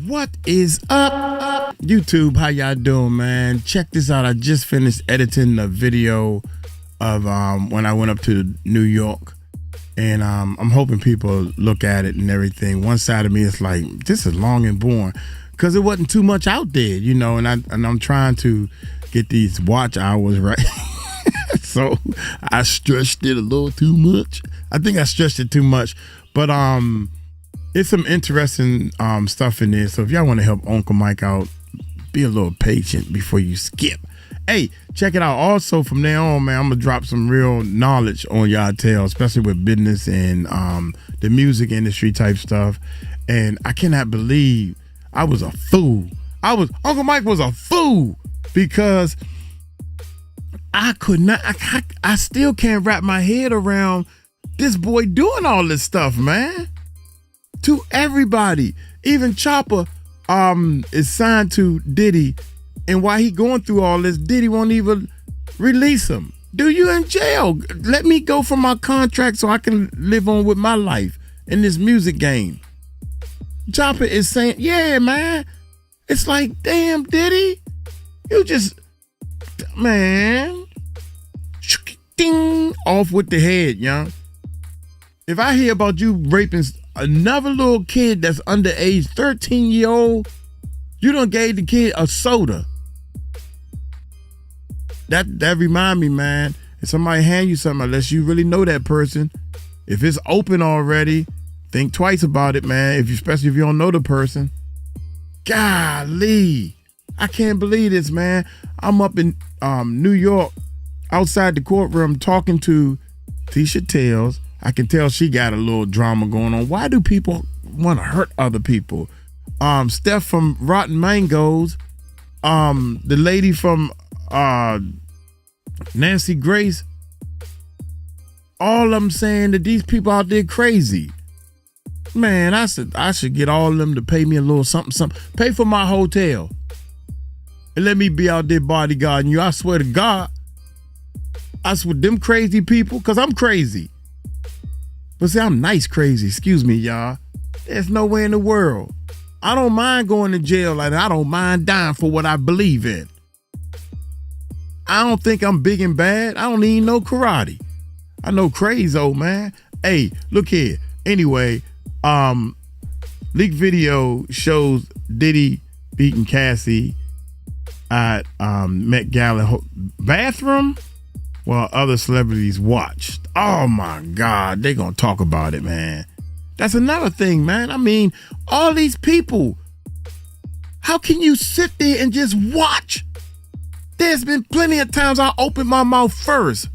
What is up, YouTube? How y'all doing, man? Check this out. I just finished editing the video of when I went up to New York, and I'm hoping people look at it and everything. One side of me is like, this is long and boring, because it wasn't too much out there, you know. And I'm trying to get these watch hours right. So I stretched it a little too much. I think I stretched it too much, but it's some interesting stuff in there. So if y'all want to help Uncle Mike out, be a little patient before you skip. Hey, check it out. Also, from there on, man, I'm gonna drop some real knowledge on y'all tail, especially with business and the music industry type stuff. And I cannot believe I was a fool. Uncle Mike was a fool, because I could not. I still can't wrap my head around this boy doing all this stuff, man. To everybody, even Chopper is signed to Diddy, and while he going through all this, Diddy won't even release him. Dude, you in jail. Let me go for my contract so I can live on with my life in this music game. Chopper is saying, yeah, man. It's like, damn, Diddy, you just, man, ding, off with the head, young. If I hear about you raping another little kid that's underage, 13-year-old, you done gave the kid a soda. That remind me, man, if somebody hand you something, unless you really know that person, if it's open already, think twice about it, man, especially if you don't know the person. Golly, I can't believe this, man. I'm up in New York, outside the courtroom, talking to Tisha Tales. I can tell she got a little drama going on. Why do people want to hurt other people? Steph from Rotten Mangoes, the lady from Nancy Grace, all of them saying that these people out there crazy. Man, I should get all of them to pay me a little something. Pay for my hotel and let me be out there bodyguarding you. I swear to God, I swear, them crazy people, because I'm crazy. But see, I'm nice crazy. Excuse me, y'all. There's no way in the world. I don't mind going to jail like that. I don't mind dying for what I believe in. I don't think I'm big and bad. I don't even know karate. I know crazy, old man. Hey, look here. Anyway, leaked video shows Diddy beating Cassie at Met Gala bathroom while other celebrities watched. Oh my God, they gonna talk about it, man. That's another thing, man. I mean, all these people, how can you sit there and just watch? There's been plenty of times I opened my mouth first,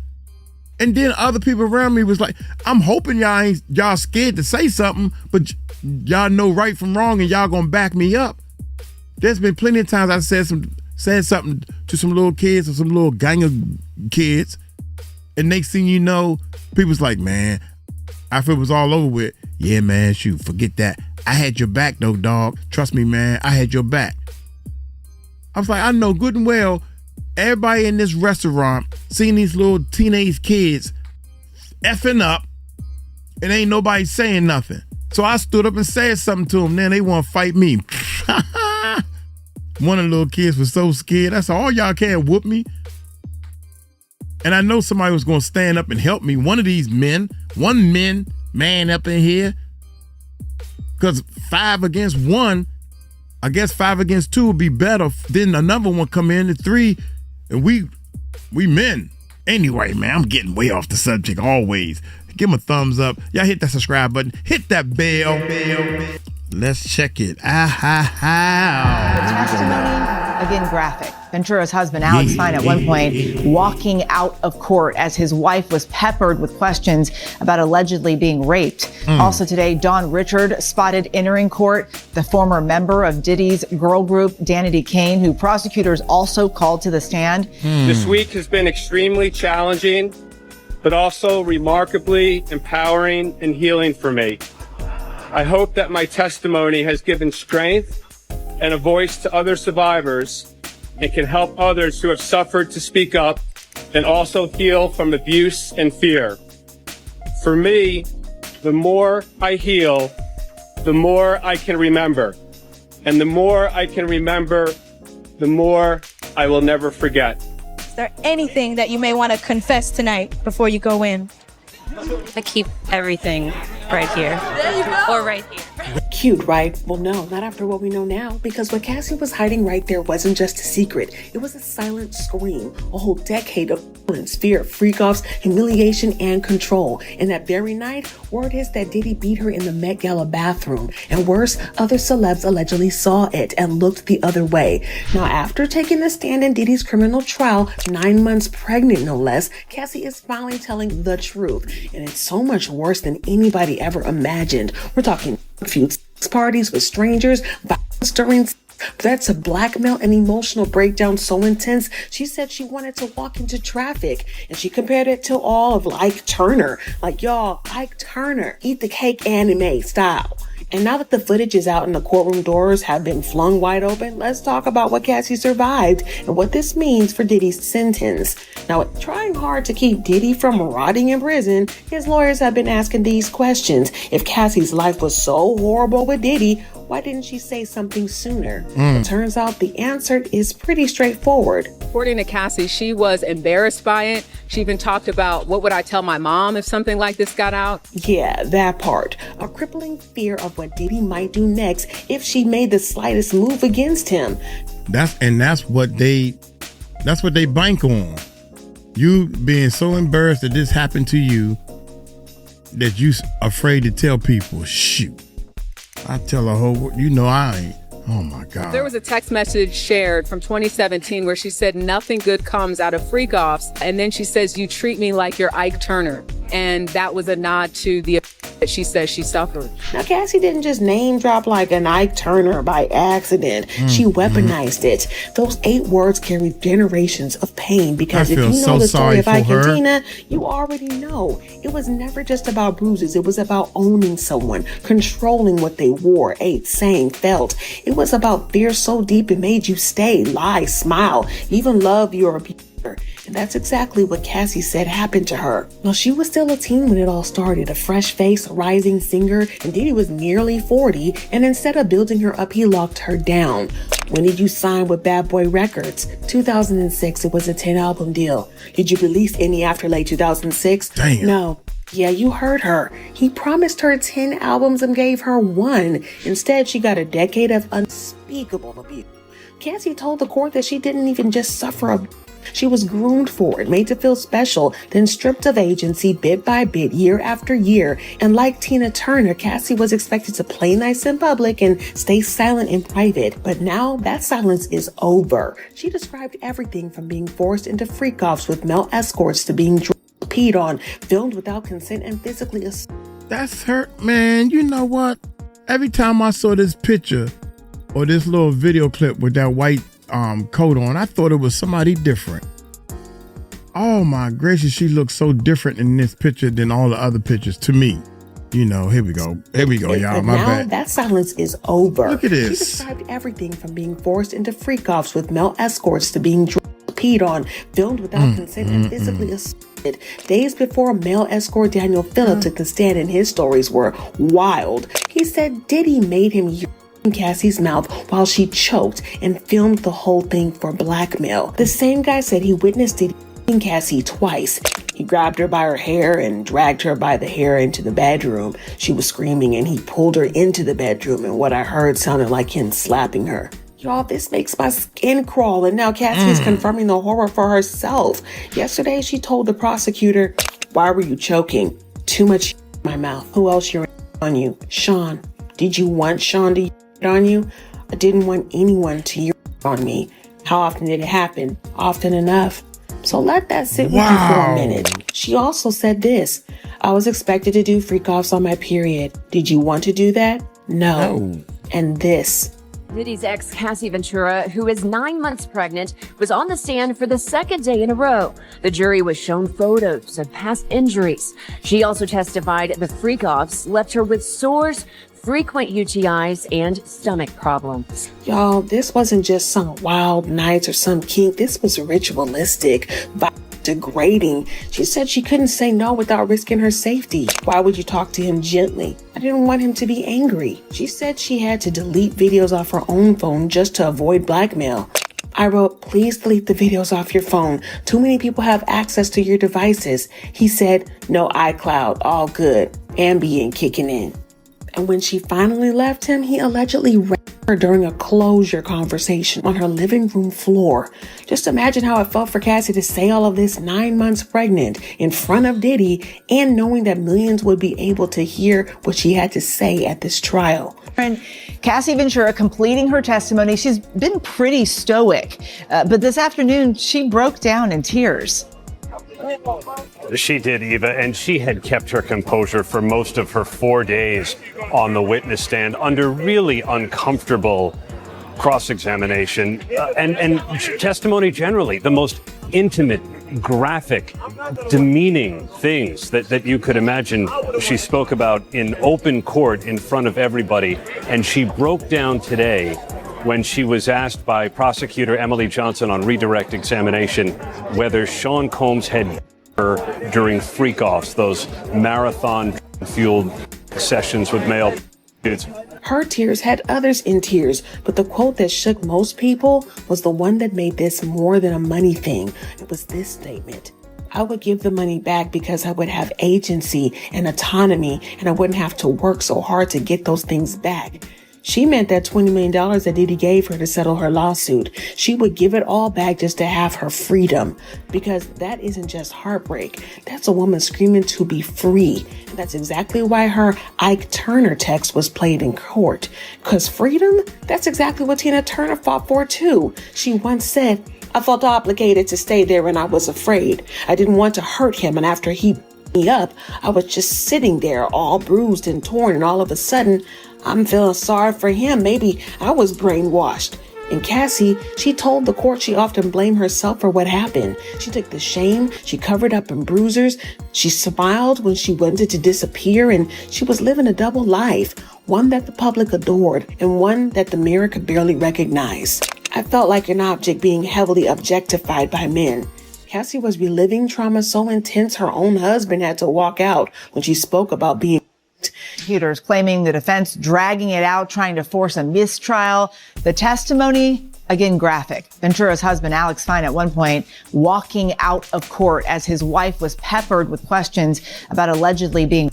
and then other people around me was like, I'm hoping y'all scared to say something, but y'all know right from wrong and y'all gonna back me up. There's been plenty of times I said something to some little kids or some little gang of kids, and next thing you know, people's like, man, after it was all over with, yeah, man, shoot, forget that. I had your back though, dog. Trust me, man, I had your back. I was like, I know good and well, everybody in this restaurant seeing these little teenage kids effing up, and ain't nobody saying nothing. So I stood up and said something to them. Then they want to fight me. One of the little kids was so scared. I said, all y'all can't whoop me. And I know somebody was going to stand up and help me. One of these men, man up in here. Because 5 against 1, I guess 5 against 2 would be better. Then another one come in at 3, and we men. Anyway, man, I'm getting way off the subject always. Give them a thumbs up. Y'all hit that subscribe button. Hit that bell. Let's check it. The testimony, again, graphic. Ventura's husband, Alex Fine, at one point walking out of court as his wife was peppered with questions about allegedly being raped. Also today, Dawn Richard spotted entering court, the former member of Diddy's girl group, Danity Kane, who prosecutors also called to the stand. This week has been extremely challenging, but also remarkably empowering and healing for me. I hope that my testimony has given strength and a voice to other survivors and can help others who have suffered to speak up and also heal from abuse and fear. For me, the more I heal, the more I can remember. And the more I can remember, the more I will never forget. Is there anything that you may want to confess tonight before you go in? I keep everything right here. There you go. Or right here. Cute, right? Well, no, not after what we know now, because what Cassie was hiding right there wasn't just a secret. It was a silent scream, a whole decade of violence, fear, freakoffs, humiliation, and control. And that very night, word is that Diddy beat her in the Met Gala bathroom. And worse, other celebs allegedly saw it and looked the other way. Now, after taking the stand in Diddy's criminal trial, 9 months pregnant no less, Cassie is finally telling the truth. And it's so much worse than anybody ever imagined. We're talking feuds, parties with strangers, violence during threats of blackmail and emotional breakdown so intense, she said she wanted to walk into traffic. And she compared it to all of Ike Turner. Like, y'all, Ike Turner, eat the cake anime style. And now that the footage is out and the courtroom doors have been flung wide open, let's talk about what Cassie survived and what this means for Diddy's sentence. Now, trying hard to keep Diddy from rotting in prison, his lawyers have been asking these questions. If Cassie's life was so horrible with Diddy, why didn't she say something sooner? It turns out the answer is pretty straightforward. According to Cassie, she was embarrassed by it. She even talked about, what would I tell my mom if something like this got out? Yeah, that part. A crippling fear of what Diddy might do next if she made the slightest move against him. That's what they bank on. You being so embarrassed that this happened to you that you afraid to tell people. Shoot. I tell a whole, I ain't. Oh my God. There was a text message shared from 2017 where she said nothing good comes out of freakoffs. And then she says, you treat me like you're Ike Turner. And that was a nod to the that she says she suffered. Now, Cassie didn't just name drop like an Ike Turner by accident. She weaponized it. Those 8 words carry generations of pain because if you know the story of Ike and Tina, you already know. It was never just about bruises. It was about owning someone, controlling what they wore, ate, sang, felt. It was about fear so deep it made you stay, lie, smile, even love your abuser. And that's exactly what Cassie said happened to her. Now, she was still a teen when it all started, a fresh face, a rising singer, and Diddy was nearly 40, and instead of building her up, he locked her down. When did you sign with Bad Boy Records? 2006, it was a 10-album deal. Did you release any after late 2006? Damn. No. Yeah, you heard her. He promised her 10 albums and gave her 1. Instead, she got a decade of unspeakable abuse. Cassie told the court that she didn't even just suffer abuse. She was groomed for it, made to feel special, then stripped of agency bit by bit, year after year. And like Tina Turner, Cassie was expected to play nice in public and stay silent in private. But now that silence is over. She described everything from being forced into freakoffs with male escorts to being peed on, filmed without consent, and physically assaulted. That's her, man. You know what? Every time I saw this picture or this little video clip with that white coat on, I thought it was somebody different. Oh my gracious, she looks so different in this picture than all the other pictures to me. Here we go, y'all. My bad. That silence is over. Look at this. She described everything from being forced into freakoffs with male escorts to being peed on, filmed without consent, and physically assaulted. Days before male escort Daniel Phillip took the stand, and his stories were wild. He said Diddy made him in Cassie's mouth while she choked and filmed the whole thing for blackmail. The same guy said he witnessed Diddy in Cassie twice. He grabbed her by her hair and dragged her by the hair into the bedroom. She was screaming and he pulled her into the bedroom, and what I heard sounded like him slapping her. Y'all, this makes my skin crawl, and now Cassie is confirming the horror for herself. Yesterday, she told the prosecutor, "Why were you choking? Too much in my mouth. Who else urinated on you? Sean. Did you want Sean to urinate on you? I didn't want anyone to urinate on me. How often did it happen? Often enough." So let that sit with you for a minute. She also said this: "I was expected to do freakoffs on my period. Did you want to do that? No. And this." Diddy's ex, Cassie Ventura, who is 9 months pregnant, was on the stand for the second day in a row. The jury was shown photos of past injuries. She also testified the freakoffs left her with sores, frequent UTIs, and stomach problems. Y'all, this wasn't just some wild nights or some kink. This was ritualistic. degrading. She said she couldn't say no without risking her safety. Why would you talk to him gently? I didn't want him to be angry. She said she had to delete videos off her own phone just to avoid blackmail. I wrote, please delete the videos off your phone. Too many people have access to your devices. He said, no iCloud, all good. Ambient kicking in. And when she finally left him, he allegedly raped her during a closure conversation on her living room floor. Just imagine how it felt for Cassie to say all of this 9 months pregnant in front of Diddy and knowing that millions would be able to hear what she had to say at this trial. And Cassie Ventura completing her testimony. She's been pretty stoic, but this afternoon she broke down in tears. She did, Eva, and she had kept her composure for most of her 4 days on the witness stand under really uncomfortable cross-examination and testimony generally, the most intimate, graphic, demeaning things that you could imagine. She spoke about in open court in front of everybody, and she broke down today when she was asked by prosecutor Emily Johnson on redirect examination whether Sean Combs had her during freakoffs, those marathon-fueled sessions with male dudes. Her tears had others in tears, but the quote that shook most people was the one that made this more than a money thing. It was this statement. I would give the money back because I would have agency and autonomy, and I wouldn't have to work so hard to get those things back. She meant that $20 million that Diddy gave her to settle her lawsuit. She would give it all back just to have her freedom. Because that isn't just heartbreak. That's a woman screaming to be free. And that's exactly why her Ike Turner text was played in court. Because freedom, that's exactly what Tina Turner fought for too. She once said, I felt obligated to stay there and I was afraid. I didn't want to hurt him, and after he beat me up, I was just sitting there all bruised and torn, and all of a sudden, I'm feeling sorry for him. Maybe I was brainwashed. And Cassie, she told the court she often blamed herself for what happened. She took the shame, she covered up in bruises, she smiled when she wanted to disappear, and she was living a double life, one that the public adored and one that the mirror could barely recognize. I felt like an object being heavily objectified by men. Cassie was reliving trauma so intense her own husband had to walk out when she spoke about being Prosecutors claiming the defense dragging it out, trying to force a mistrial. The testimony, again, graphic. Ventura's husband, Alex Fine, at one point walking out of court as his wife was peppered with questions about allegedly being.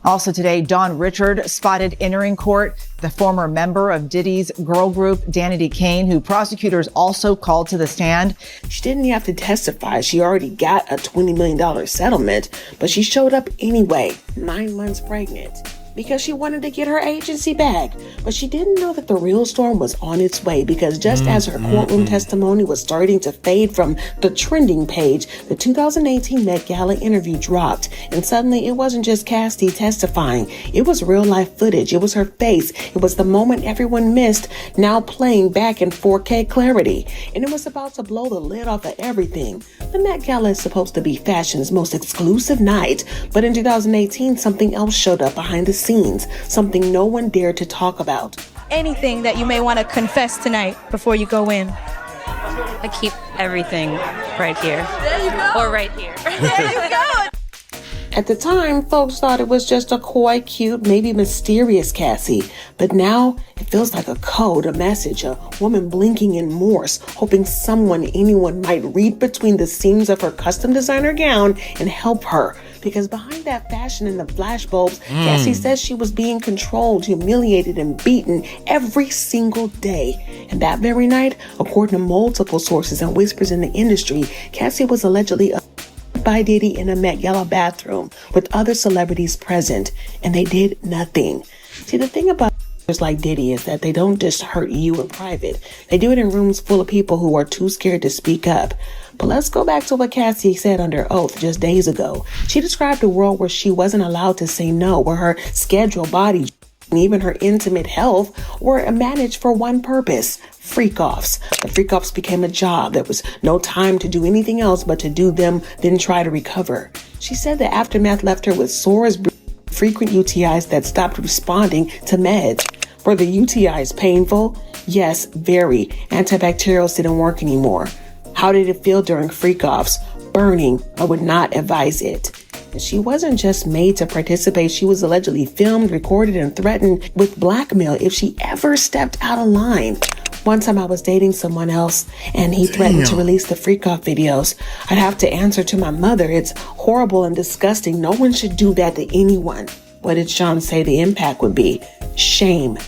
Also today, Dawn Richard spotted entering court, the former member of Diddy's girl group, Danny Kane, who prosecutors also called to the stand. She didn't have to testify. She already got a $20 million settlement, but she showed up anyway, 9 months pregnant, because she wanted to get her agency back. But she didn't know that the real storm was on its way, because just as her courtroom testimony was starting to fade from the trending page, the 2018 Met Gala interview dropped, and suddenly it wasn't just Cassie testifying. It was real life footage. It was her face. It was the moment everyone missed, now playing back in 4K clarity. And it was about to blow the lid off of everything. The Met Gala is supposed to be fashion's most exclusive night, but in 2018, something else showed up behind the scenes, something no one dared to talk about. Anything that you may want to confess tonight before you go in. I keep everything right here. There you go. Or right here. There you go. At the time, folks thought it was just a coy, cute, maybe mysterious Cassie. But now, it feels like a code, a message, a woman blinking in Morse, hoping anyone might read between the seams of her custom designer gown and help her. Because behind that fashion and the flashbulbs, Cassie says she was being controlled, humiliated, and beaten every single day. And that very night, according to multiple sources and whispers in the industry, Cassie was allegedly by Diddy in a Met Gala bathroom with other celebrities present, and they did nothing. See, the thing about like Diddy is that they don't just hurt you in private. They do it in rooms full of people who are too scared to speak up. But let's go back to what Cassie said under oath just days ago. She described a world where she wasn't allowed to say no, where her scheduled body and even her intimate health were managed for one purpose: freakoffs. The freakoffs became a job. There was no time to do anything else but to do them, then try to recover. She said the aftermath left her with sores, frequent UTIs that stopped responding to meds. Were the UTIs painful? Yes, very. Antibacterials didn't work anymore. How did it feel during freakoffs? burning. I would not advise it. And she wasn't just made to participate. She was allegedly filmed, recorded, and threatened with blackmail if she ever stepped out of line. One time I was dating someone else and he threatened to release the freak-off videos. I'd have to answer to my mother. It's horrible and disgusting. No one should do that to anyone. What did Sean say the impact would be? Shame.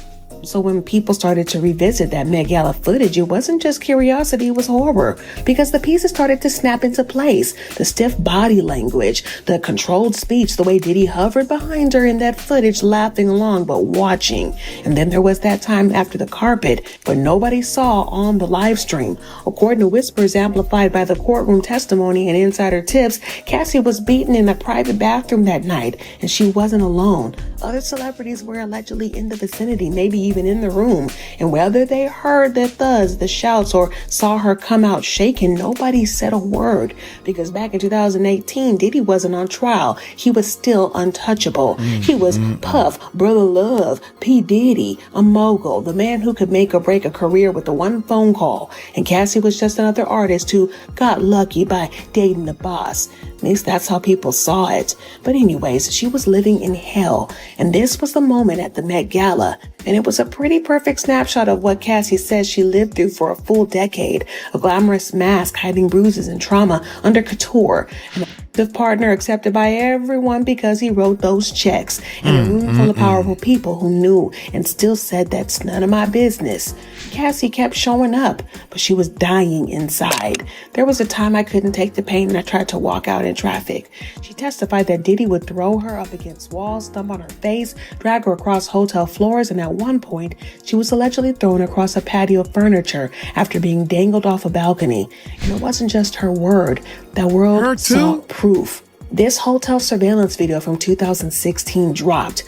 So when people started to revisit that Met Gala footage, it wasn't just curiosity, it was horror. Because the pieces started to snap into place. The stiff body language, the controlled speech, the way Diddy hovered behind her in that footage, laughing along but watching. And then there was that time after the carpet, but nobody saw on the live stream. According to whispers amplified by the courtroom testimony and insider tips, Cassie was beaten in a private bathroom that night, and she wasn't alone. Other celebrities were allegedly in the vicinity, maybe even in the room, and whether they heard the thuds, the shouts, or saw her come out shaken, nobody said a word, because back in 2018, Diddy wasn't on trial. He was still untouchable. He was Puff, Brother Love, P. Diddy, a mogul, the man who could make or break a career with the one phone call, and Cassie was just another artist who got lucky by dating the boss. At least that's how people saw it. But anyways, she was living in hell, and this was the moment at the Met Gala, and it was a pretty perfect snapshot of what Cassie says she lived through for a full decade. A glamorous mask hiding bruises and trauma under couture, an active partner accepted by everyone because he wrote those checks, and a room full of powerful people who knew and still said that's none of my business. Cassie kept showing up, but she was dying inside. There was a time I couldn't take the pain and I tried to walk out in traffic. She testified that Diddy would throw her up against walls, thump on her face, drag her across hotel floors, and at one point, she was allegedly thrown across a patio of furniture after being dangled off a balcony. And it wasn't just her word. The world saw proof. This hotel surveillance video from 2016 dropped.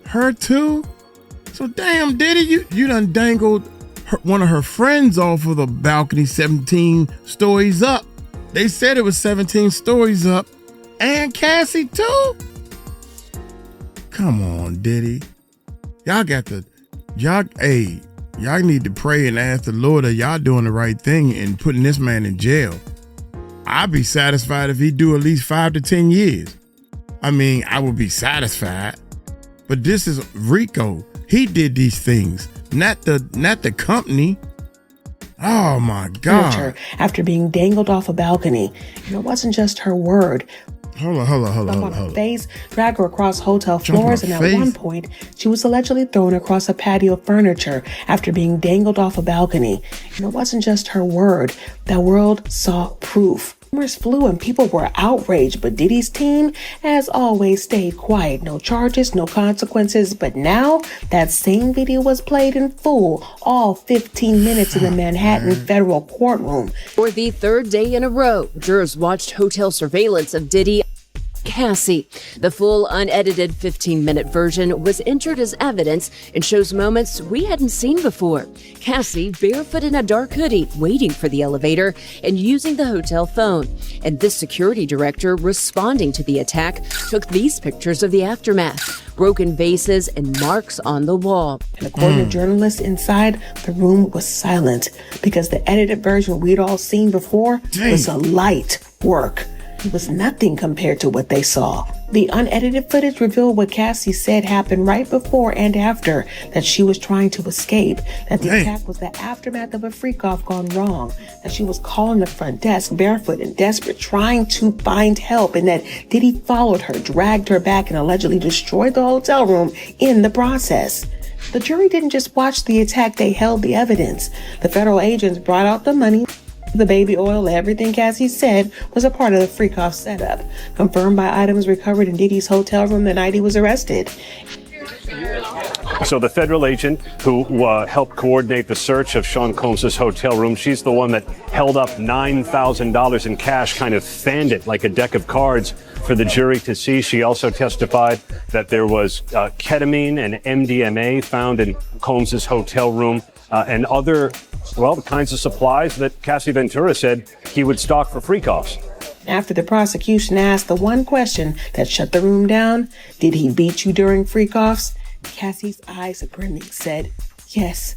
Her too? So damn, Diddy, you done dangled one of her friends off of the balcony 17 stories up. They said it was 17 stories up. And Cassie too? Come on, Diddy. Y'all need to pray and ask the Lord that y'all doing the right thing and putting this man in jail. I'd be satisfied if he do at least 5 to 10 years. I mean, I would be satisfied. But this is Rico. He did these things, not the company. Oh my God. After being dangled off a balcony. And it wasn't just her word. Hold on. Her face, drag her across hotel floors, and at one point, she was allegedly thrown across a patio of furniture after being dangled off a balcony. And it wasn't just her word. The world saw proof. Rumors flew and people were outraged, but Diddy's team, as always, stayed quiet. No charges, no consequences. But now, that same video was played in full, all 15 minutes in the Manhattan federal courtroom. For the third day in a row, jurors watched hotel surveillance of Diddy. Cassie. The full unedited 15-minute version was entered as evidence and shows moments we hadn't seen before. Cassie barefoot in a dark hoodie, waiting for the elevator and using the hotel phone. And this security director responding to the attack took these pictures of the aftermath. Broken vases and marks on the wall. And according to journalists inside, the room was silent because the edited version we'd all seen before was a light work. It was nothing compared to what they saw. The unedited footage revealed what Cassie said happened right before and after, that she was trying to escape, that the attack was the aftermath of a freak-off gone wrong, that she was calling the front desk barefoot and desperate, trying to find help, and that Diddy followed her, dragged her back, and allegedly destroyed the hotel room in the process. The jury didn't just watch the attack, they held the evidence. The federal agents brought out the money, the baby oil, everything Cassie said was a part of the Freakoff setup, confirmed by items recovered in Diddy's hotel room the night he was arrested. So the federal agent who helped coordinate the search of Sean Combs' hotel room, she's the one that held up $9,000 in cash, kind of fanned it like a deck of cards for the jury to see. She also testified that there was ketamine and MDMA found in Combs' hotel room and other, the kinds of supplies that Cassie Ventura said he would stock for freakoffs. After the prosecution asked the one question that shut the room down, did he beat you during freakoffs? Cassie's eyes brimming said, yes.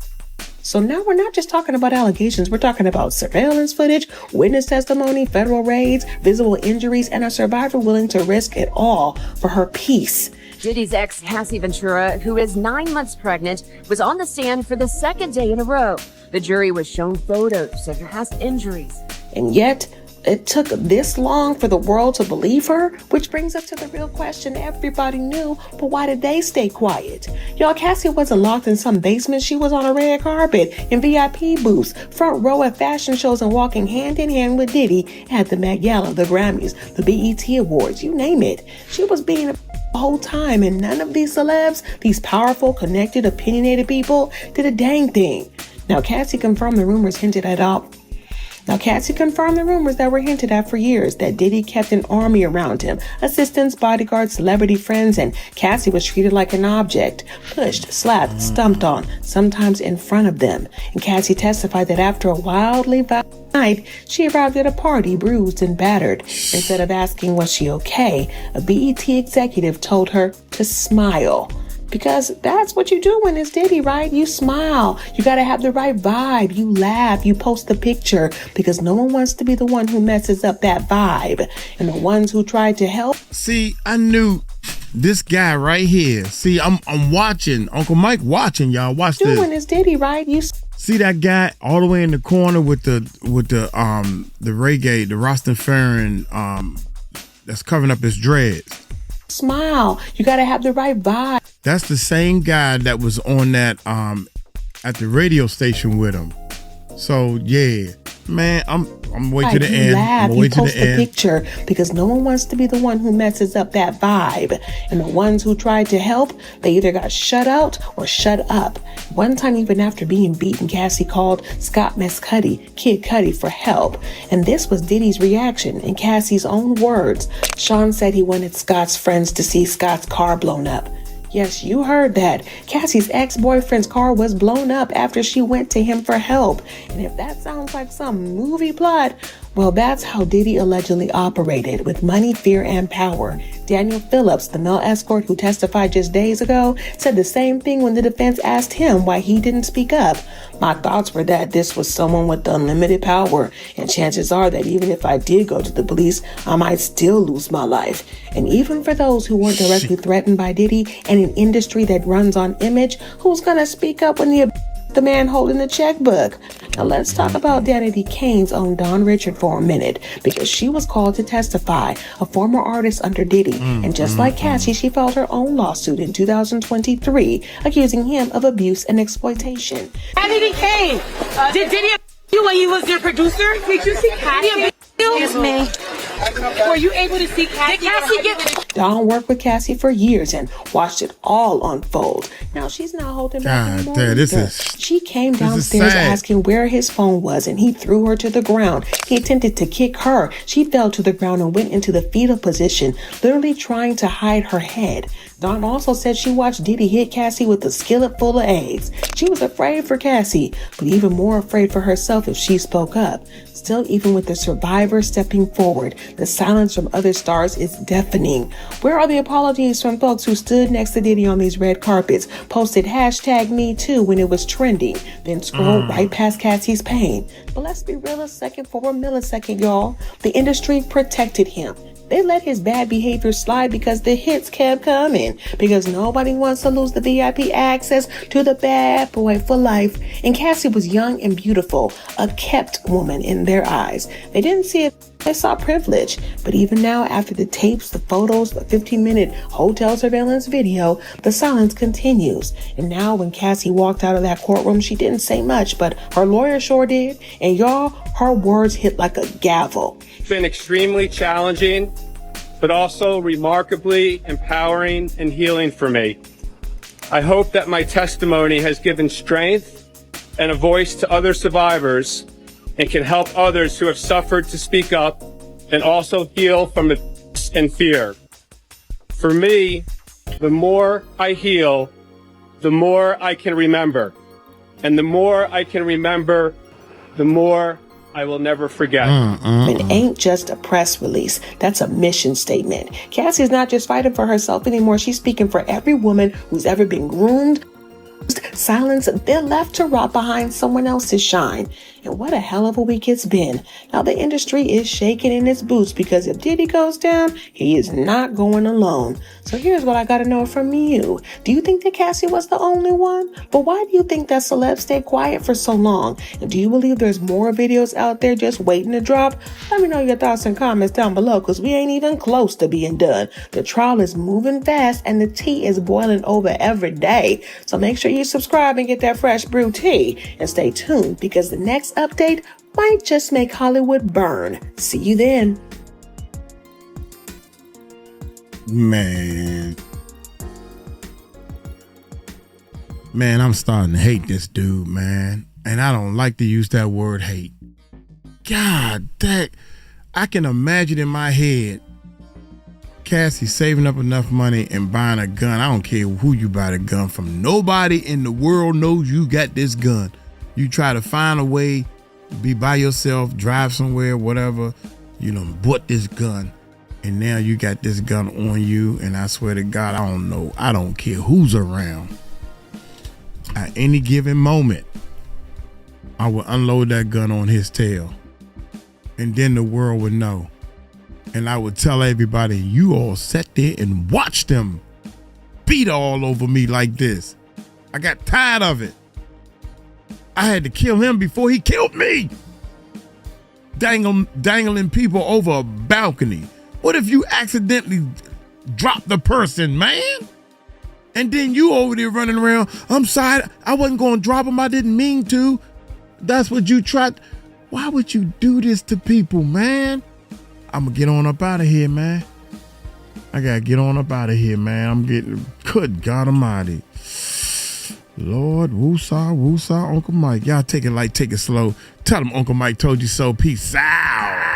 So now we're not just talking about allegations, we're talking about surveillance footage, witness testimony, federal raids, visible injuries, and a survivor willing to risk it all for her peace. Diddy's ex, Cassie Ventura, who is 9 months pregnant, was on the stand for the second day in a row. The jury was shown photos of past injuries. And yet, it took this long for the world to believe her, which brings us to the real question everybody knew, but why did they stay quiet? Y'all, Cassie wasn't locked in some basement. She was on a red carpet, in VIP booths, front row at fashion shows, and walking hand in hand with Diddy at the Met Gala, the Grammys, the BET Awards, you name it. She was being the whole time, and none of these celebs, these powerful, connected, opinionated people, did a dang thing. Now, Cassie confirmed the rumors that were hinted at for years, that Diddy kept an army around him, assistants, bodyguards, celebrity friends, and Cassie was treated like an object, pushed, slapped, stumped on, sometimes in front of them. And Cassie testified that after a wildly violent night, she arrived at a party bruised and battered. Instead of asking was she okay, a BET executive told her to smile. Because that's what you do when it's Diddy, right? You smile. You got to have the right vibe. You laugh. You post the picture, because no one wants to be the one who messes up that vibe. And the ones who tried to help. See, I knew this guy right here. See, I'm watching. Uncle Mike watching, y'all. Watch this. When it's Diddy, right? You see that guy all the way in the corner with the reggae, the Rastafarian that's covering up his dreads. Smile. You got to have the right vibe. That's the same guy that was on that at the radio station with him. So yeah, man, I'm waiting to the end. Laugh. I'm you waiting post to the end. Picture, because no one wants to be the one who messes up that vibe. And the ones who tried to help, they either got shut out or shut up. One time, even after being beaten, Cassie called Scott Mescudi, Kid Cudi, for help. And this was Diddy's reaction in Cassie's own words. Sean said he wanted Scott's friends to see Scott's car blown up. Yes, you heard that. Cassie's ex-boyfriend's car was blown up after she went to him for help. And if that sounds like some movie plot, well, that's how Diddy allegedly operated, with money, fear, and power. Daniel Phillips, the male escort who testified just days ago, said the same thing when the defense asked him why he didn't speak up. My thoughts were that this was someone with unlimited power, and chances are that even if I did go to the police, I might still lose my life. And even for those who weren't directly threatened by Diddy and an industry that runs on image, who's gonna speak up when the man holding the checkbook? Now let's talk about Danity Kane's own Dawn Richard for a minute, because she was called to testify, a former artist under Diddy. And just like Cassie, she filed her own lawsuit in 2023, accusing him of abuse and exploitation. Danity Kane, did Diddy you when he was your producer? Did you see Cassie? Excuse me. Were you able to see Cassie? Did Cassie get... Dawn worked with Cassie for years and watched it all unfold. Now she's not holding back anymore. She came downstairs asking where his phone was, and he threw her to the ground. He attempted to kick her. She fell to the ground and went into the fetal position, literally trying to hide her head. Dawn also said she watched Diddy hit Cassie with a skillet full of eggs. She was afraid for Cassie, but even more afraid for herself if she spoke up. Still, even with the survivor stepping forward, the silence from other stars is deafening. Where are the apologies from folks who stood next to Diddy on these red carpets, posted #MeToo when it was trending, then scrolled right past Cassie's pain? But let's be real a second for a millisecond, y'all. The industry protected him. They let his bad behavior slide because the hits kept coming, because nobody wants to lose the VIP access to the bad boy for life. And Cassie was young and beautiful, a kept woman in their eyes. They didn't see it, they saw privilege. But even now, after the tapes, the photos, the 15-minute hotel surveillance video, the silence continues. And now when Cassie walked out of that courtroom, she didn't say much, but her lawyer sure did. And y'all, her words hit like a gavel. It's been extremely challenging, but also remarkably empowering and healing for me. I hope that my testimony has given strength and a voice to other survivors and can help others who have suffered to speak up and also heal from it and fear. For me, the more I heal, the more I can remember. And the more I can remember, the more I will never forget. It ain't just a press release. That's a mission statement. Cassie's not just fighting for herself anymore. She's speaking for every woman who's ever been groomed, Silence, they're left to rot behind someone else's shine. And what a hell of a week it's been. Now the industry is shaking in its boots because if Diddy goes down, he is not going alone. So here's what I gotta know from you. Do you think that Cassie was the only one? But why do you think that Celebs stayed quiet for so long? And do you believe there's more videos out there just waiting to drop? Let me know your thoughts and comments down below, because we ain't even close to being done. The trial is moving fast and the tea is boiling over every day. So make sure you subscribe and get that fresh brew tea. And stay tuned, because the next update might just make Hollywood burn. See you then. Man, I'm starting to hate this dude, man. And I don't like to use that word hate. God, I can imagine in my head Cassie saving up enough money and buying a gun. I don't care who you buy the gun from. Nobody in the world knows you got this gun. You try to find a way, be by yourself, drive somewhere, whatever, bought this gun. And now you got this gun on you. And I swear to God, I don't know. I don't care who's around. At any given moment, I would unload that gun on his tail. And then the world would know. And I would tell everybody, you all sat there and watched them beat all over me like this. I got tired of it. I had to kill him before he killed me. Dangling people over a balcony. What if you accidentally drop the person, man? And then you over there running around, I'm sorry, I wasn't going to drop him, I didn't mean to. That's what you tried. Why would you do this to people, man? I'm going to get on up out of here, man. I got to get on up out of here, man. I'm getting, good God Almighty. Lord, woosah, Uncle Mike. Y'all take it light, take it slow. Tell him Uncle Mike told you so. Peace out.